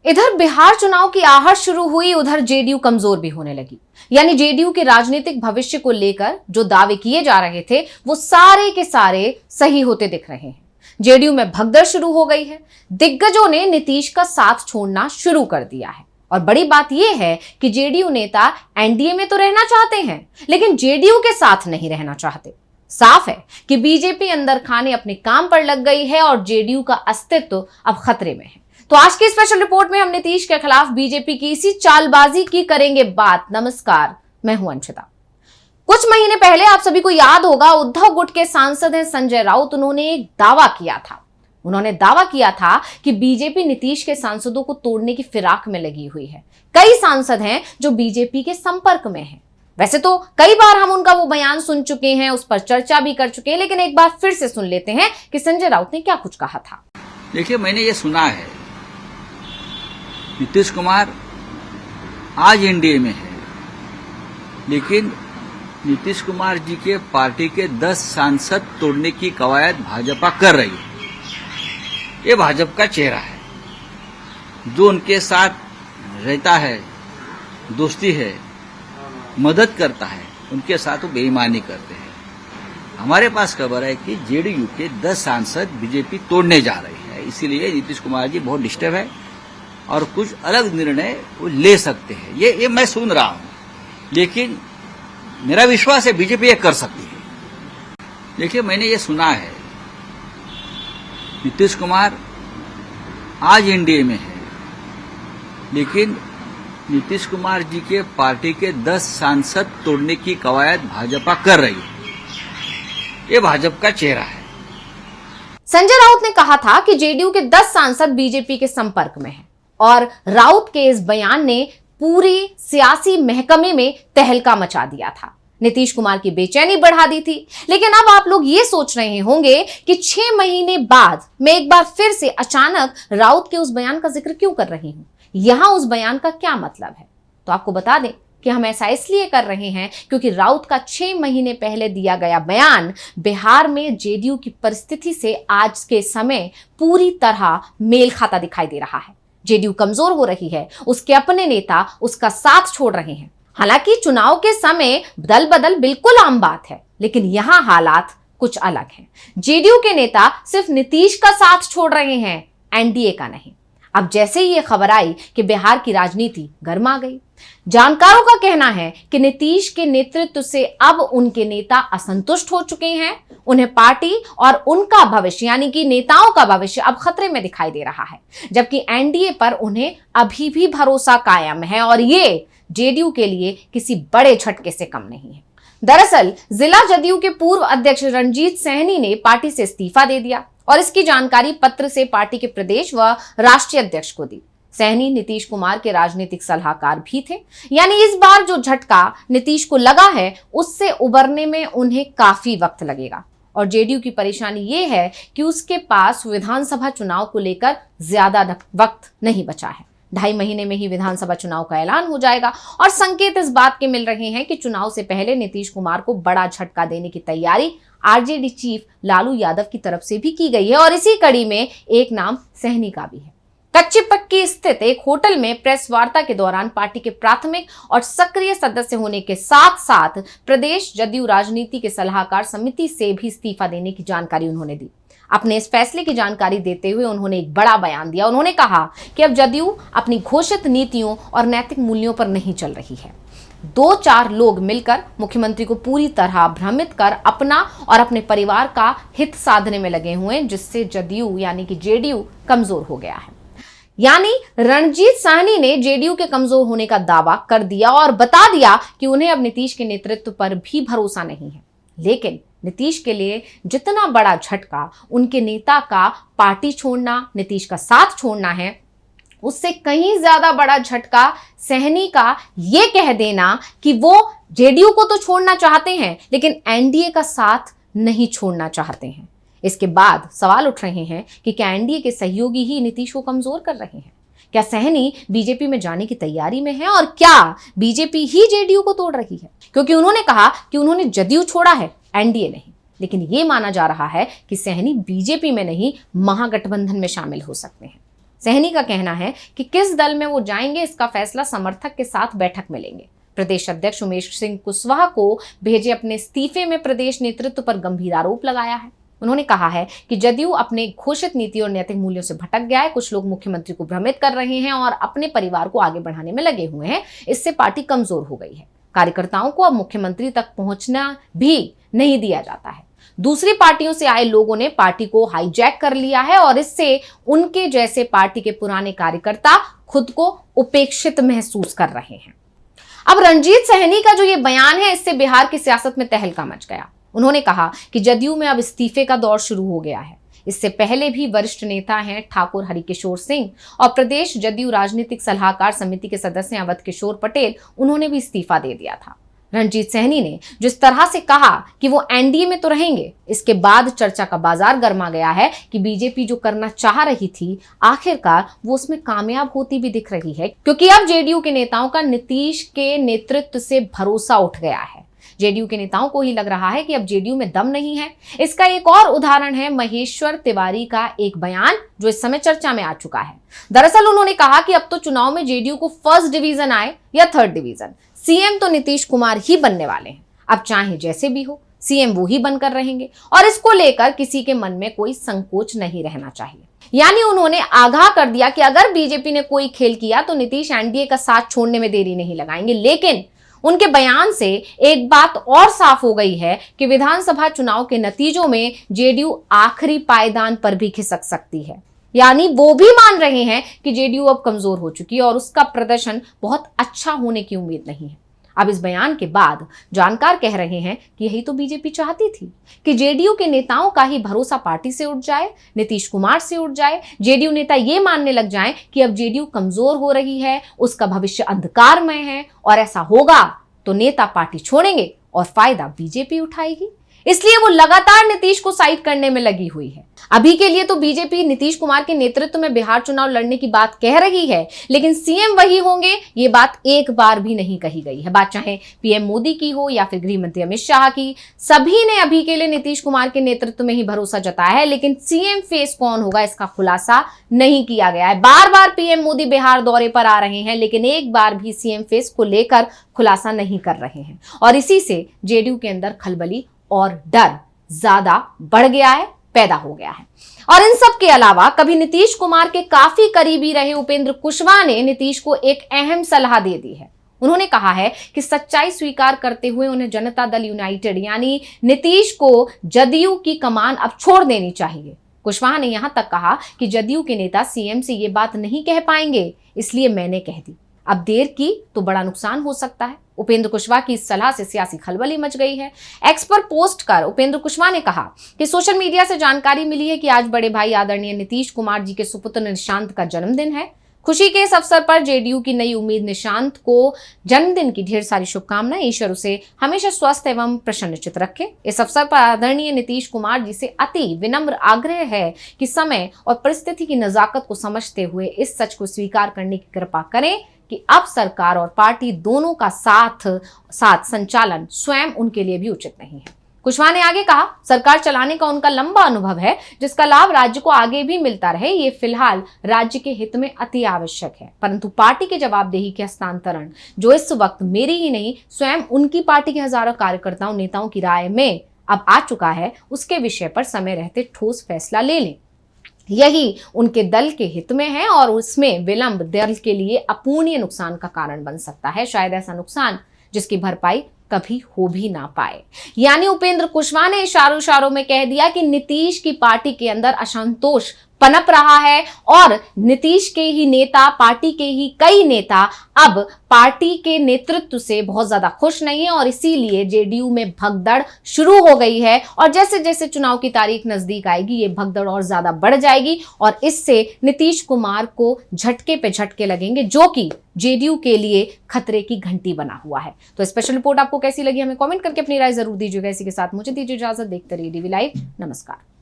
इधर बिहार चुनाव की आहट शुरू हुई, उधर जेडीयू कमजोर भी होने लगी। यानी जेडीयू के राजनीतिक भविष्य को लेकर जो दावे किए जा रहे थे वो सारे के सारे सही होते दिख रहे हैं। जेडीयू में भगदड़ शुरू हो गई है। दिग्गजों ने नीतीश का साथ छोड़ना शुरू कर दिया है। और बड़ी बात यह है कि जेडीयू नेता एनडीए में तो रहना चाहते हैं, लेकिन जेडीयू के साथ नहीं रहना चाहते। साफ है कि बीजेपी अंदर खाने अपने काम पर लग गई है और जेडीयू का अस्तित्व अब खतरे में है। तो आज की स्पेशल रिपोर्ट में हम नीतीश के खिलाफ बीजेपी की इसी चालबाजी की करेंगे बात। नमस्कार, मैं हूं अंशिता। कुछ महीने पहले आप सभी को याद होगा, उद्धव गुट के सांसद हैं संजय राउत। उन्होंने एक दावा किया था। उन्होंने दावा किया था कि बीजेपी नीतीश के सांसदों को तोड़ने की फिराक में लगी हुई है। कई सांसद हैं जो बीजेपी के संपर्क में हैं। वैसे तो कई बार हम उनका वो बयान सुन चुके हैं, उस पर चर्चा भी कर चुके हैं, लेकिन एक बार फिर से सुन लेते हैं कि संजय राउत ने क्या कुछ कहा था। देखिए, मैंने ये सुना है नीतीश कुमार आज एनडीए में है, लेकिन नीतीश कुमार जी के पार्टी के 10 सांसद तोड़ने की कवायद भाजपा कर रही है। ये भाजपा का चेहरा है। जो उनके साथ रहता है, दोस्ती है, मदद करता है, उनके साथ वो बेईमानी करते हैं। हमारे पास खबर है कि जेडीयू के 10 सांसद बीजेपी तोड़ने जा रही है। इसीलिए नीतीश कुमार जी बहुत डिस्टर्ब है और कुछ अलग निर्णय वो ले सकते हैं। ये मैं सुन रहा हूं, लेकिन मेरा विश्वास है बीजेपी ये कर सकती है। देखिए, मैंने ये सुना है नीतीश कुमार आज एनडीए में है, लेकिन नीतीश कुमार जी के पार्टी के 10 सांसद तोड़ने की कवायद भाजपा कर रही है। ये भाजपा का चेहरा है। संजय राउत ने कहा था कि जेडीयू के 10 सांसद बीजेपी के संपर्क में हैं और राउत के इस बयान ने पूरी सियासी महकमे में तहलका मचा दिया था। नीतीश कुमार की बेचैनी बढ़ा दी थी। लेकिन अब आप लोग ये सोच रहे होंगे कि 6 महीने बाद मैं एक बार फिर से अचानक राउत के उस बयान का जिक्र क्यों कर रही हूं, यहां उस बयान का क्या मतलब है। तो आपको बता दें कि हम ऐसा इसलिए कर रहे हैं क्योंकि राउत का 6 महीने पहले दिया गया बयान बिहार में जेडीयू की परिस्थिति से आज के समय पूरी तरह मेल खाता दिखाई दे रहा है। जेडीयू कमजोर हो रही है, उसके अपने नेता उसका साथ छोड़ रहे हैं। हालांकि चुनाव के समय दल बदल बिल्कुल आम बात है, लेकिन यहां हालात कुछ अलग हैं। जेडीयू के नेता सिर्फ नीतीश का साथ छोड़ रहे हैं, एनडीए का नहीं। अब जैसे ही ये खबर आई कि बिहार की राजनीति गर्मा गई। जानकारों का कहना है कि नीतीश के नेतृत्व से अब उनके नेता असंतुष्ट हो चुके हैं। उन्हें पार्टी और उनका भविष्य यानी कि नेताओं का भविष्य अब खतरे में दिखाई दे रहा है, जबकि एनडीए पर उन्हें अभी भी भरोसा कायम है और ये जेडीयू के लिए किसी बड़े झटके से कम नहीं है। दरअसल जिला जदयू के पूर्व अध्यक्ष रणजीत सहनी ने पार्टी से इस्तीफा दे दिया और इसकी जानकारी पत्र से पार्टी के प्रदेश व राष्ट्रीय अध्यक्ष को दी। सहनी नीतीश कुमार के राजनीतिक सलाहकार भी थे। यानी इस बार जो झटका नीतीश को लगा है, उससे उबरने में उन्हें काफी वक्त लगेगा। और जेडीयू की परेशानी ये है कि उसके पास विधानसभा चुनाव को लेकर ज्यादा वक्त नहीं बचा है। 2.5 महीने में ही विधानसभा चुनाव का ऐलान हो जाएगा और संकेत इस बात के मिल रहे हैं कि चुनाव से पहले नीतीश कुमार को बड़ा झटका देने की तैयारी आरजेडी चीफ लालू यादव की तरफ से भी की गई है। और इसी कड़ी में एक नाम सहनी का भी है। कच्ची पक्की स्थित एक होटल में प्रेस वार्ता के दौरान पार्टी के प्राथमिक और सक्रिय सदस्य होने के साथ साथ प्रदेश जदयू राजनीति के सलाहकार समिति से भी इस्तीफा देने की जानकारी उन्होंने दी। अपने इस फैसले की जानकारी देते हुए उन्होंने एक बड़ा बयान दिया। उन्होंने कहा कि अब जदयू अपनी घोषित नीतियों और नैतिक मूल्यों पर नहीं चल रही है। 2-4 लोग मिलकर मुख्यमंत्री को पूरी तरह भ्रमित कर अपना और अपने परिवार का हित साधने में लगे हुए हैं, जिससे जदयू यानी कि जेडीयू कमजोर हो गया है। यानी रणजीत सहनी ने जेडीयू के कमजोर होने का दावा कर दिया और बता दिया कि उन्हें अब नीतीश के नेतृत्व पर भी भरोसा नहीं है। लेकिन नीतीश के लिए जितना बड़ा झटका उनके नेता का पार्टी छोड़ना, नीतीश का साथ छोड़ना है, उससे कहीं ज्यादा बड़ा झटका सहनी का ये कह देना कि वो जेडीयू को तो छोड़ना चाहते हैं, लेकिन एनडीए का साथ नहीं छोड़ना चाहते हैं। इसके बाद सवाल उठ रहे हैं कि क्या एनडीए के सहयोगी ही नीतीश को कमजोर कर रहे हैं? क्या सहनी बीजेपी में जाने की तैयारी में है और क्या बीजेपी ही जेडीयू को तोड़ रही है? क्योंकि उन्होंने कहा कि उन्होंने जदयू छोड़ा है, एनडीए नहीं। लेकिन यह माना जा रहा है कि सहनी बीजेपी में नहीं, महागठबंधन में शामिल हो सकते हैं। सहनी का कहना है कि किस दल में वो जाएंगे इसका फैसला समर्थक के साथ बैठक में लेंगे। प्रदेश अध्यक्ष उमेश सिंह कुशवाहा को भेजे अपने इस्तीफे में प्रदेश नेतृत्व पर गंभीर आरोप लगाया है। उन्होंने कहा है कि जदयू अपने घोषित नीति और नैतिक मूल्यों से भटक गया है। कुछ लोग मुख्यमंत्री को भ्रमित कर रहे हैं और अपने परिवार को आगे बढ़ाने में लगे हुए हैं। इससे पार्टी कमजोर हो गई है। कार्यकर्ताओं को अब मुख्यमंत्री तक पहुंचना भी नहीं दिया जाता है। दूसरी पार्टियों से आए लोगों ने पार्टी को हाईजैक कर लिया है और इससे उनके जैसे पार्टी के पुराने कार्यकर्ता खुद को उपेक्षित महसूस कर रहे हैं। अब रणजीत सहनी का जो ये बयान है, इससे बिहार की सियासत में तहलका मच गया। उन्होंने कहा कि जदयू में अब इस्तीफे का दौर शुरू हो गया है। इससे पहले भी वरिष्ठ नेता हैं ठाकुर हरिकिशोर सिंह और प्रदेश जदयू राजनीतिक सलाहकार समिति के सदस्य अवध किशोर पटेल, उन्होंने भी इस्तीफा दे दिया था। रणजीत सहनी ने जिस तरह से कहा कि वो एनडीए में तो रहेंगे, इसके बाद चर्चा का बाजार गर्मा गया है कि बीजेपी जो करना चाह रही थी, आखिरकार वो उसमें कामयाब होती भी दिख रही है, क्योंकि अब जेडीयू के नेताओं का नीतीश के नेतृत्व से भरोसा उठ गया है। जेडीयू के नेताओं को ही लग रहा है कि अब जेडीयू में दम नहीं है। इसका एक और उदाहरण है महेश्वर तिवारी का एक बयान जो इस समय चर्चा में आ चुका है। दरअसल उन्होंने कहा कि अब तो चुनाव में जेडीयू को फर्स्ट डिवीजन आए या थर्ड डिवीजन, सीएम तो नीतीश कुमार ही बनने वाले हैं। अब चाहे जैसे भी हो, सीएम वो ही बनकर रहेंगे और इसको लेकर किसी के मन में कोई संकोच नहीं रहना चाहिए। यानी उन्होंने आगाह कर दिया कि अगर बीजेपी ने कोई खेल किया तो नीतीश एनडीए का साथ छोड़ने में देरी नहीं लगाएंगे। लेकिन उनके बयान से एक बात और साफ हो गई है कि विधानसभा चुनाव के नतीजों में जेडीयू आखिरी पायदान पर भी खिसक सकती है। यानी वो भी मान रहे हैं कि जेडीयू अब कमजोर हो चुकी है और उसका प्रदर्शन बहुत अच्छा होने की उम्मीद नहीं है। अब इस बयान के बाद जानकार कह रहे हैं कि यही तो बीजेपी चाहती थी कि जेडीयू के नेताओं का ही भरोसा पार्टी से उठ जाए, नीतीश कुमार से उठ जाए। जेडीयू नेता ये मानने लग जाएं कि अब जेडीयू कमजोर हो रही है, उसका भविष्य अंधकारमय है और ऐसा होगा तो नेता पार्टी छोड़ेंगे और फायदा बीजेपी उठाएगी। इसलिए वो लगातार नीतीश को साइड करने में लगी हुई है। अभी के लिए तो बीजेपी नीतीश कुमार के नेतृत्व में बिहार चुनाव लड़ने की बात कह रही है, लेकिन सीएम वही होंगे ये बात एक बार भी नहीं कही गई है। बात चाहे पीएम मोदी की हो या फिर गृह मंत्री अमित शाह की, सभी ने अभी के लिए नीतीश कुमार के नेतृत्व में ही भरोसा जताया है। लेकिन सीएम फेस कौन होगा इसका खुलासा नहीं किया गया है। बार बार पीएम मोदी बिहार दौरे पर आ रहे हैं, लेकिन एक बार भी सीएम फेस को लेकर खुलासा नहीं कर रहे हैं और इसी से जेडीयू के अंदर खलबली और डर ज्यादा बढ़ गया है, पैदा हो गया है। और इन सब के अलावा कभी नीतीश कुमार के काफी करीबी रहे उपेंद्र कुशवाहा ने नीतीश को एक अहम सलाह दे दी है। उन्होंने कहा है कि सच्चाई स्वीकार करते हुए उन्हें जनता दल यूनाइटेड यानी नीतीश को जदयू की कमान अब छोड़ देनी चाहिए। कुशवाहा ने यहां तक कहा कि जदयू के नेता सीएम से ये बात नहीं कह पाएंगे, इसलिए मैंने कह दी। अब देर की तो बड़ा नुकसान हो सकता है। उपेंद्र कुशवाहा की इस सलाह से सियासी खलबली मच गई है। एक्स पर पोस्ट कर उपेंद्र कुशवाहा ने कहा कि सोशल मीडिया से जानकारी मिली है कि आज बड़े भाई आदरणीय नीतीश कुमार जी के सुपुत्र निशांत का जन्मदिन है। खुशी के इस अवसर पर जेडीयू की नई उम्मीद निशांत को जन्मदिन की ढेर सारी शुभकामनाएं। ईश्वर उसे हमेशा स्वस्थ एवं प्रसन्नचित रखे। इस अवसर पर आदरणीय नीतीश कुमार जी से अति विनम्र आग्रह है कि समय और परिस्थिति की नजाकत को समझते हुए इस सच को स्वीकार करने की कृपा करें कि अब सरकार और पार्टी दोनों का साथ संचालन स्वयं उनके लिए भी उचित नहीं है। कुशवाहा ने आगे कहा, सरकार चलाने का उनका लंबा अनुभव है, जिसका लाभ राज्य को आगे भी मिलता रहे। ये फिलहाल राज्य के हित में अति आवश्यक है, परंतु पार्टी की जवाबदेही के हस्तांतरण जो इस वक्त मेरी ही नहीं स्वयं उनकी पार्टी के हजारों कार्यकर्ताओं नेताओं की राय में अब आ चुका है, उसके विषय पर समय रहते ठोस फैसला ले लें। यही उनके दल के हित में है और उसमें विलंब दल के लिए अपूर्णीय नुकसान का कारण बन सकता है, शायद ऐसा नुकसान जिसकी भरपाई कभी हो भी ना पाए। यानी उपेंद्र कुशवाहा ने इशारों में कह दिया कि नीतीश की पार्टी के अंदर असंतोष पनप रहा है और नीतीश के ही नेता, पार्टी के ही कई नेता अब पार्टी के नेतृत्व से बहुत ज्यादा खुश नहीं है और इसीलिए जेडीयू में भगदड़ शुरू हो गई है। और जैसे जैसे चुनाव की तारीख नजदीक आएगी ये भगदड़ और ज्यादा बढ़ जाएगी और इससे नीतीश कुमार को झटके पे झटके लगेंगे, जो कि जेडीयू के लिए खतरे की घंटी बना हुआ है। तो स्पेशल रिपोर्ट आपको कैसी लगी हमें कमेंट करके अपनी राय जरूर दीजिएगा। इसी के साथ मुझे दीजिए इजाजत। देखते रहिए डीवी लाइव। नमस्कार।